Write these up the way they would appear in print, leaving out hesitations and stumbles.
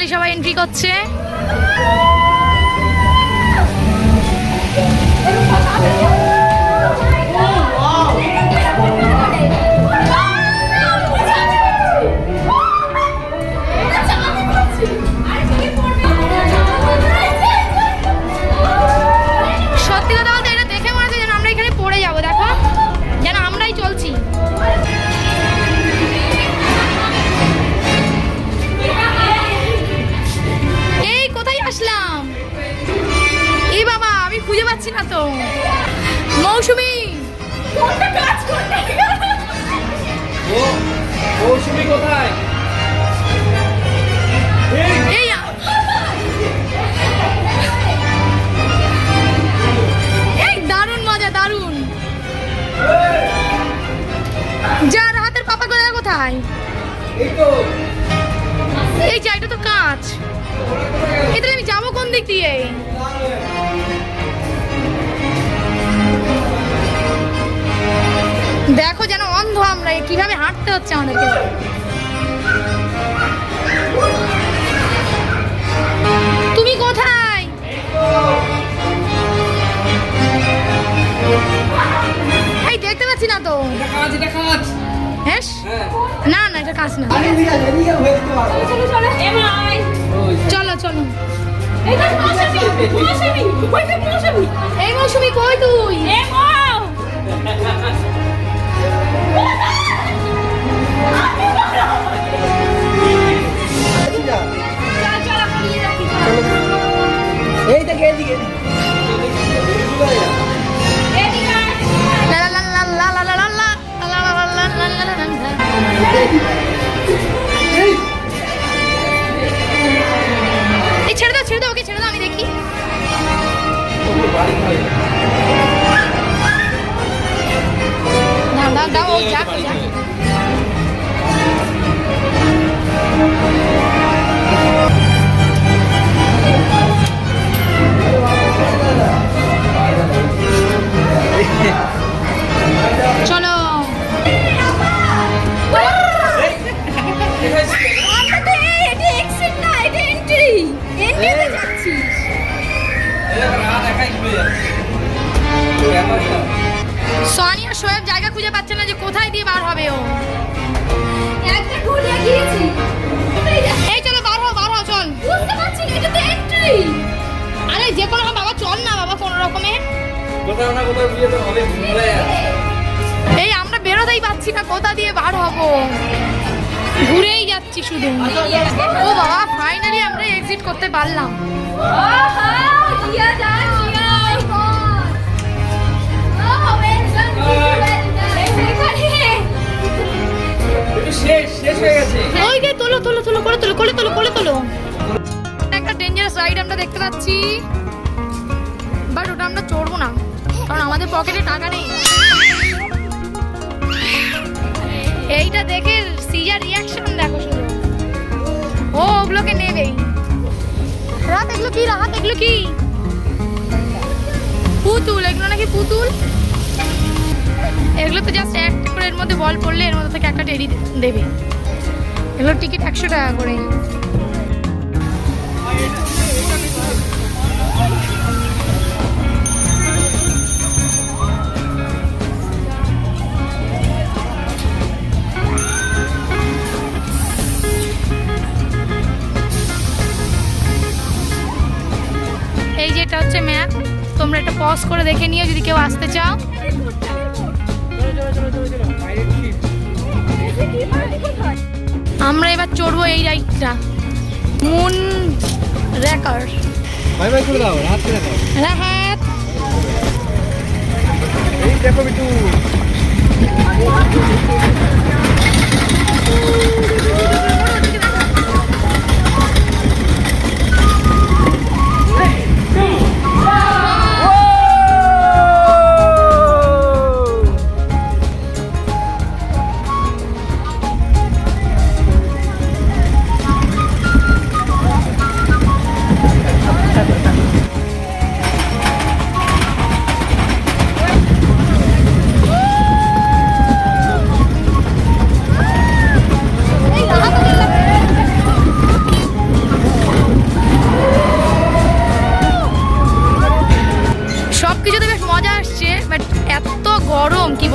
Finally সবাই entry করছে। সত্যি কথা বলতে এটা দেখে মনে হচ্ছে যেন আমরা এখানে পড়ে যাবো, দেখো যেন আমরাই চলছি। এই কোথায় আসলাম? এই বাবা আমি খুঁজে পাচ্ছি না তো। মৌসুমী মৌসুমী কোথায়? এই এই দারুণ মজা, দারুণ। যার হাতের পাপা কোথায়? এই জায়গাটা তো কাঁচ, এতে আমি যাবো কোন দিক দিয়ে? দেখো যেন অন্ধ আমরা, কিভাবে হাঁটতে হচ্ছে আমাদেরকে। তুমি কোথায়? এই দেখতে পাচ্ছি না তো। হ্যাঁ না না এটা কাজ না। চলো চলো। এই মৌসুমী কই তুই? এই দেখে এদিকে এই ছেড়ে দাও ছেড়ে দাও, ওকে ছেড়ে দাও, আমি দেখি। দাও দাও দাও, ও যাক যাক। চলো সোনিয়া শোয়েব জায়গা খুঁজে পাচ্ছে না যে কোথায় দিয়ে বার হবে ও। এই চলো বার হও চল। বুঝতে পারছি না এটা তো এন্ট্রি। আরে যে কোনো বাবা চল না বাবা, কোনো রকমে এই আমরা বেরোতেই পাচ্ছি না কোথা দিয়ে বার হব, ঘুরেই যাচ্ছি শুধু। ও বাবা ফাইনালি আমরা এক্সিট করতে পারলাম। তোলো তোলো তোলো করে তোলো করে তোলো করে তোলো। একটা ডেঞ্জারাস রাইড আমরা দেখতে পাচ্ছি, বাট ওটা আমরা চড়বো না কারণ আমাদের পকেটে টাকা নেই। এইটা দেখে সিজার রিয়াকশন দেখো শুধু, ও ওগুলোকে নেবেই। রাত এগুলো কি? রাত এগুলো কি? পুতুল, এগুলো নাকি পুতুল। এগুলো তো জাস্ট এক করে এর মধ্যে বল পড়লে এর মধ্যে থেকে একটা টেডি দেবে। এগুলোর টিকিট 100 টাকা করে। এই যে এটা হচ্ছে ম্যাপ, তোমরা এটা পজ করে দেখে নিও যদি কেউ আসতে চাও। আমরা এবার চড়বো এই রাইডটা, মুন রেকার। বাই বাই করে দাও, হাত করে দাও। রাহাত এই দেখো বিটু। এই রাহাত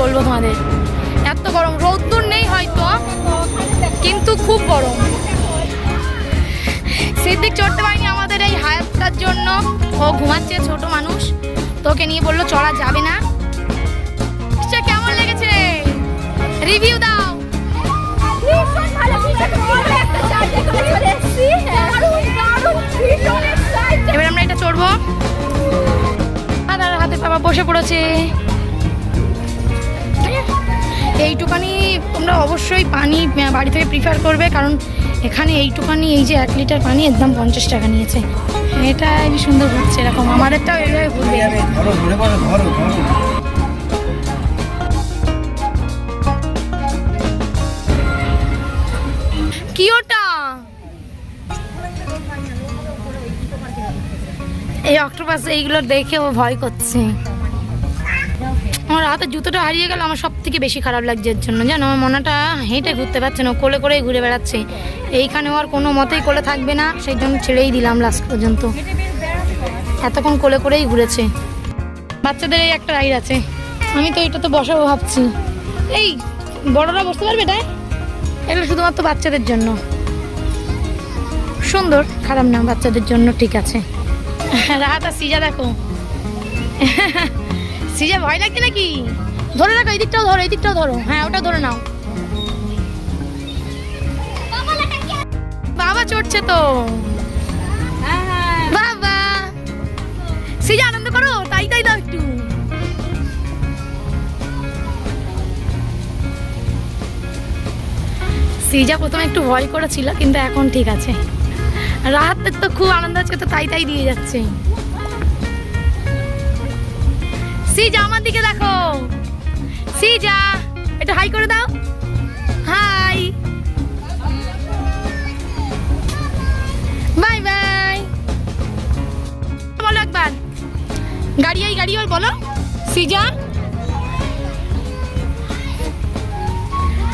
বলবো তোমাদের, এত গরম, রোদ্দুর নেই হয়তো কিন্তু খুব গরম। সিদ্দিক চড়তে পারিনি আমাদের এই হায়াতটার জন্য, ও ঘুমাচ্ছে, ছোট মানুষ, তোকে নিয়ে বললো চড়া যাবে না। কেমন লেগেছে রিভিউ দাও। এবার আমরা এটা চড়বো। দাদার হাতে বাবা বসে পড়েছে। এইটুখানি তোমরা অবশ্যই পানি বাড়ি থেকে প্রিফার করবে, কারণ এখানে এইটুখানি এই যে 1 লিটার পানি এর দাম 50 টাকা নিয়েছে। এটা কি সুন্দর ঘুরছে, এরকম আমাদেরটাও এইভাবে ঘুরবে। কি ওটা? এই অক্টোপাস এইগুলো দেখে ও ভয় করছে। আমার হাতে জুতোটা হারিয়ে গেল, আমার সব থেকে বেশি খারাপ লাগছে এর জন্য, জানো আমার মনাটা হেঁটে ঘুরতে পারছে না, কোলে করেই ঘুরে বেড়াচ্ছে। এইখানে ওর কোনো মতেই কোলে থাকবে না, সেই জন্য ছেড়েই দিলাম লাস্ট পর্যন্ত। এতক্ষণ কোলে করেই ঘুরেছে। বাচ্চাদের এই একটা রাইড আছে, আমি তো এটা তো বসাবো ভাবছি। এই বড়রা বসতে পারবে এটাই? এগুলো শুধুমাত্র বাচ্চাদের জন্য, সুন্দর, খারাপ না, বাচ্চাদের জন্য ঠিক আছে। রাহাত আর সিজা দেখো, সিজা ভয় লাগছে নাকি? ধরে রাখো, এই দিকটাও ধরো, এই দিকটাও ধরো, হ্যাঁ ওটা ধরে নাও। বাবা চড়ছে তো, বাবা সিজা আনন্দ করো, তাই তাই দাও একটু। সিজা প্রথমে একটু ভয় করেছিল কিন্তু এখন ঠিক আছে। রাহাতের তো খুব আনন্দ হচ্ছে, তো তাই তাই দিয়ে যাচ্ছে। সিজা আমার দিকে দেখো, সিজা এটা হাই করে দাও, হাই, বাই বাই বলো একবার। গাড়ি আই গাড়ি ওর বলো সিজা।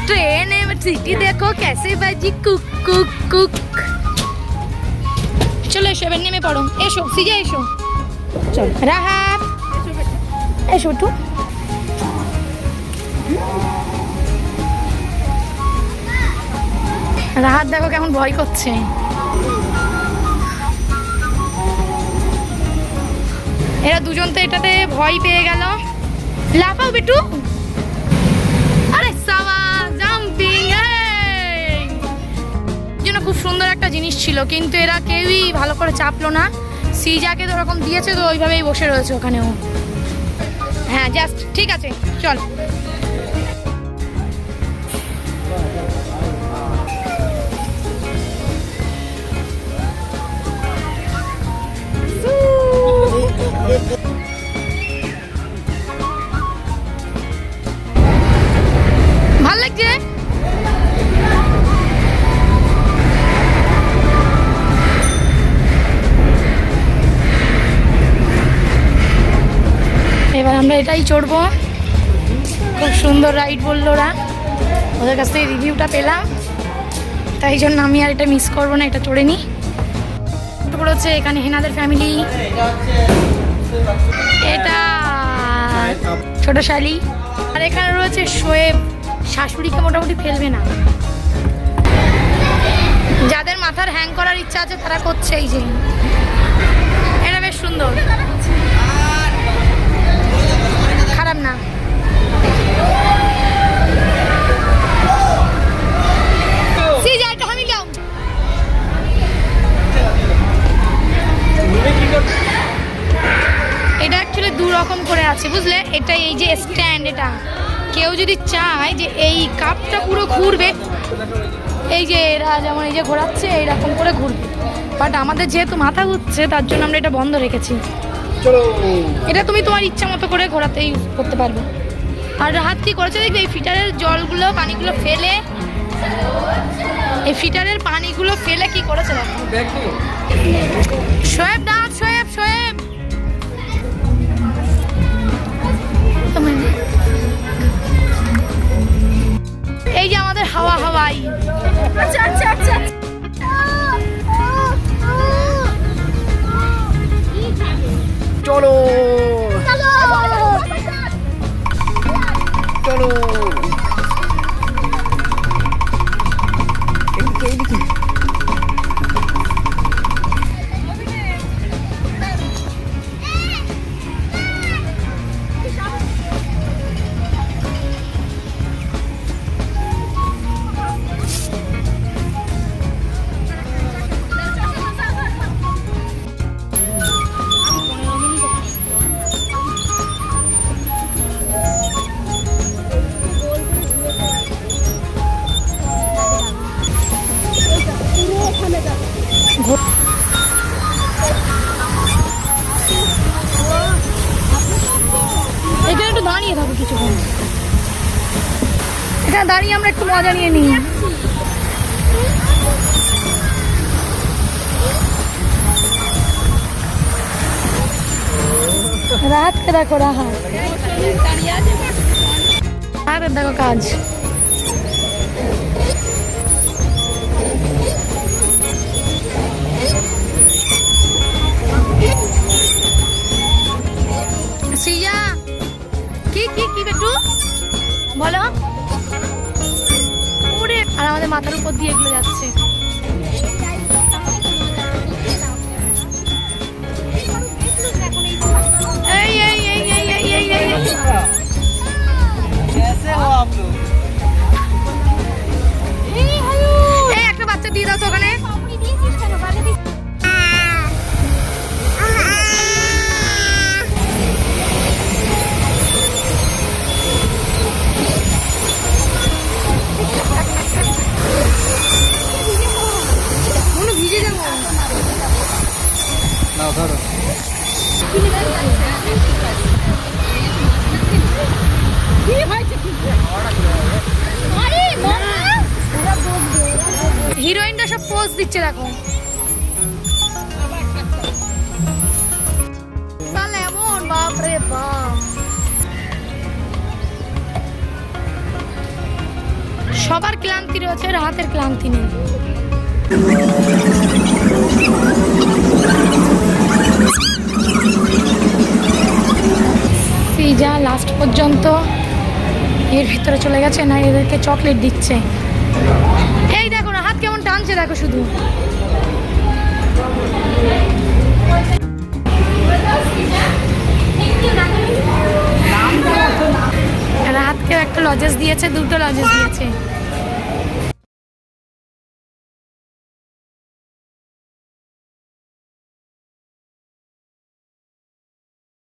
ट्रेन है सिटी देखो कैसे बाजी कुक कुक कुक। चलो एसो एবার নেমে পড়ো, এসো সিজা এসো, চল রাহাত এসো একটু। রাহাত দেখো কেমন ভয় করছে। এরা দুজন তো এটাতে ভয় পেয়ে গেল। লাফাও বেটু, আরে সাওয়া জাম্পিং। জন্য খুব সুন্দর একটা জিনিস ছিল কিন্তু এরা কেউই ভালো করে চাপলো না। সিজাকে তো ওরকম দিয়েছে তো ওইভাবেই বসে রয়েছে ওখানেও। হ্যাঁ জাস্ট ঠিক আছে, চল। ভাল লাগছে। এবার আমরা এটাই চড়বো। খুব সুন্দর রাইড বললো ওরা, ওদের কাছ থেকে রিভিউটা পেলাম, তাই জন্য আমি আর এটা মিস করবো না, এটা চড়ে নিই। তারপর হচ্ছে এখানে হেনাদের ফ্যামিলি, এটা ছোট শালি, আর এখানে রয়েছে শোয়েব, শাশুড়িকে মোটামুটি ফেলবে না। যাদের মাথার হ্যাং করার ইচ্ছা আছে তারা করছে। এই যে এটা বেশ সুন্দর, খারাপ না। এটা অ্যাকচুয়ালি দু রকম করে আছে বুঝলে। এটা এই যে স্ট্যান্ড, এটা কেউ যদি চায় যে এই কাপটা পুরো ঘুরবে, এই যে এরা যেমন এই যে ঘোরাচ্ছে এইরকম করে ঘুরবে, বাট আমাদের যেহেতু মাথা ঘুরছে তার জন্য আমরা এটা বন্ধ রেখেছি। এটা তুমি তোমার ইচ্ছা মতো করে ঘোরাতে ইউজ করতে পারবে। আর হাত কি করেছে দেখবে, এই ফিটারের জলগুলো পানিগুলো ফেলে, এই ফিটারের পানিগুলো ফেলে কি করেছে দেখো। শোয়েব ডাক, শোয়েব শোয়েব। এই যে আমাদের হাওয়া হাওয়াই। আচ্ছা আচ্ছা আচ্ছা, চলো এখানে একটু দাঁড়িয়ে থাকো কিছুক্ষণ, এখানে দাঁড়িয়ে আমরা একটু মজা নিয়ে নিই। রাহাতকে দেখো, রাহাত দেখো কাজ। সিয়া কি কি কি বেটু বলো। ওরে, আর আমাদের মাথার উপর দিয়ে এগুলো যাচ্ছে। এই এই এই এই এই এই এই এই। कैसे हो आप लोग? এই একটা বাচ্চা দিয়ে দাও তো ওখানে। মনে ভিজে যাবো। নাও ধরো। হিরোইনটা সব পোজ দিচ্ছে দেখো। তাহলে এমন বাপরে বাপ, সবার ক্লান্তি রয়েছে, রাহাতের ক্লান্তি নেই। সিজা লাস্ট পর্যন্ত এর ভিতরে চলে গেছে, না এদেরকে চকলেট দিচ্ছে। এই দেখো না হাত কেমন টানছে দেখো শুধু। রাহাতকেও একটা লজেস দিয়েছে, দুটো লজেস দিয়েছে।